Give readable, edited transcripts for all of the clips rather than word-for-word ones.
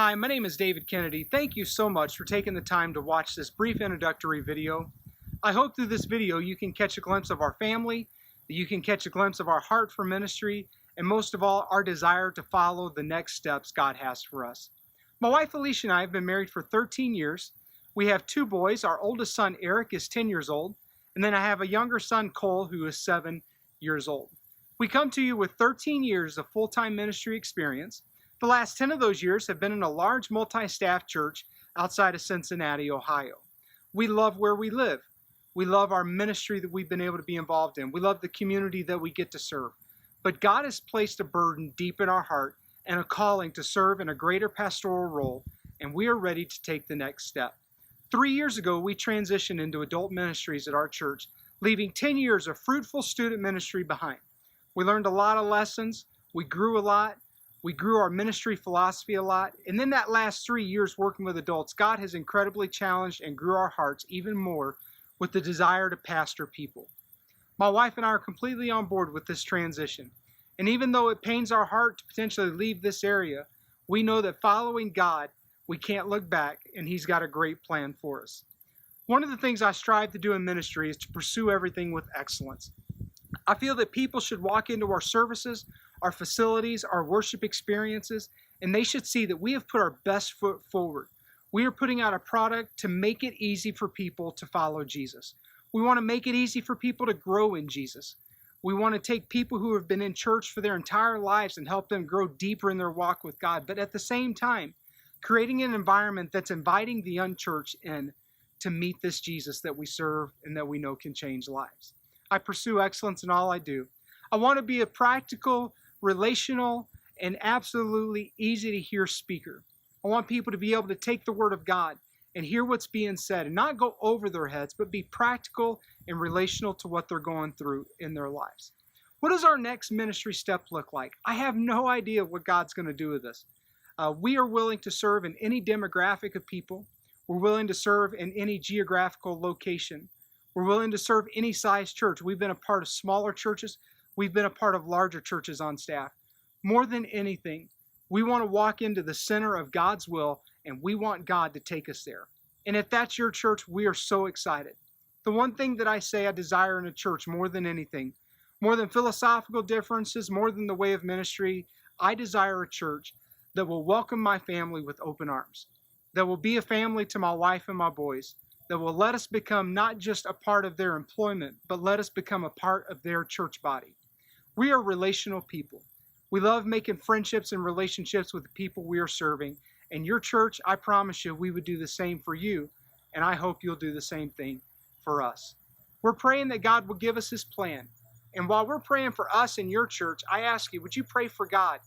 Hi, my name is David Kennedy. Thank you so much for taking the time to watch this brief introductory video. I hope through this video you can catch a glimpse of our family, that you can catch a glimpse of our heart for ministry, and most of all, our desire to follow the next steps God has for us. My wife Alicia and I have been married for 13 years. We have two boys. Our oldest son, Eric, is 10 years old, and then I have a younger son, Cole, who is 7 years old. We come to you with 13 years of full-time ministry experience. The last 10 of those years have been in a large multi-staff church outside of Cincinnati, Ohio. We love where we live. We love our ministry that we've been able to be involved in. We love the community that we get to serve. But God has placed a burden deep in our heart and a calling to serve in a greater pastoral role, and we are ready to take the next step. 3 years ago, we transitioned into adult ministries at our church, leaving 10 years of fruitful student ministry behind. We learned a lot of lessons. We grew a lot. We grew our ministry philosophy a lot. And then that last 3 years working with adults, God has incredibly challenged and grew our hearts even more with the desire to pastor people. My wife and I are completely on board with this transition. And even though it pains our heart to potentially leave this area, we know that following God, we can't look back, and He's got a great plan for us. One of the things I strive to do in ministry is to pursue everything with excellence. I feel that people should walk into our services, our facilities, our worship experiences, and they should see that we have put our best foot forward. We are putting out a product to make it easy for people to follow Jesus. We want to make it easy for people to grow in Jesus. We want to take people who have been in church for their entire lives and help them grow deeper in their walk with God, but at the same time, creating an environment that's inviting the unchurched in to meet this Jesus that we serve and that we know can change lives. I pursue excellence in all I do. I want to be a practical, relational, and absolutely easy to hear speaker. I want people to be able to take the Word of God and hear what's being said and not go over their heads, but be practical and relational to what they're going through in their lives. What does our next ministry step look like? I have no idea what God's going to do with this. We are willing to serve in any demographic of people. We're willing to serve in any geographical location. We're willing to serve any size church. We've been a part of smaller churches. We've been a part of larger churches on staff. More than anything, we want to walk into the center of God's will, and we want God to take us there. And if that's your church, we are so excited. The one thing that I say I desire in a church more than anything, more than philosophical differences, more than the way of ministry, I desire a church that will welcome my family with open arms, that will be a family to my wife and my boys, that will let us become not just a part of their employment, but let us become a part of their church body. We are relational people. We love making friendships and relationships with the people we are serving. And your church, I promise you, we would do the same for you. And I hope you'll do the same thing for us. We're praying that God will give us His plan. And while we're praying for us in your church, I ask you, would you pray for God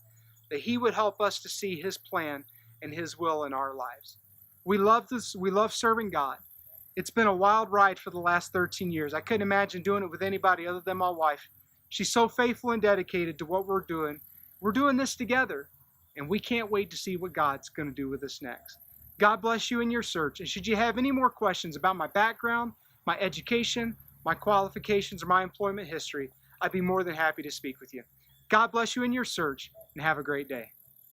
that He would help us to see His plan and His will in our lives? We love this. We love serving God. It's been a wild ride for the last 13 years. I couldn't imagine doing it with anybody other than my wife. She's so faithful and dedicated to what we're doing. We're doing this together, and we can't wait to see what God's going to do with us next. God bless you in your search, and should you have any more questions about my background, my education, my qualifications, or my employment history, I'd be more than happy to speak with you. God bless you in your search, and have a great day.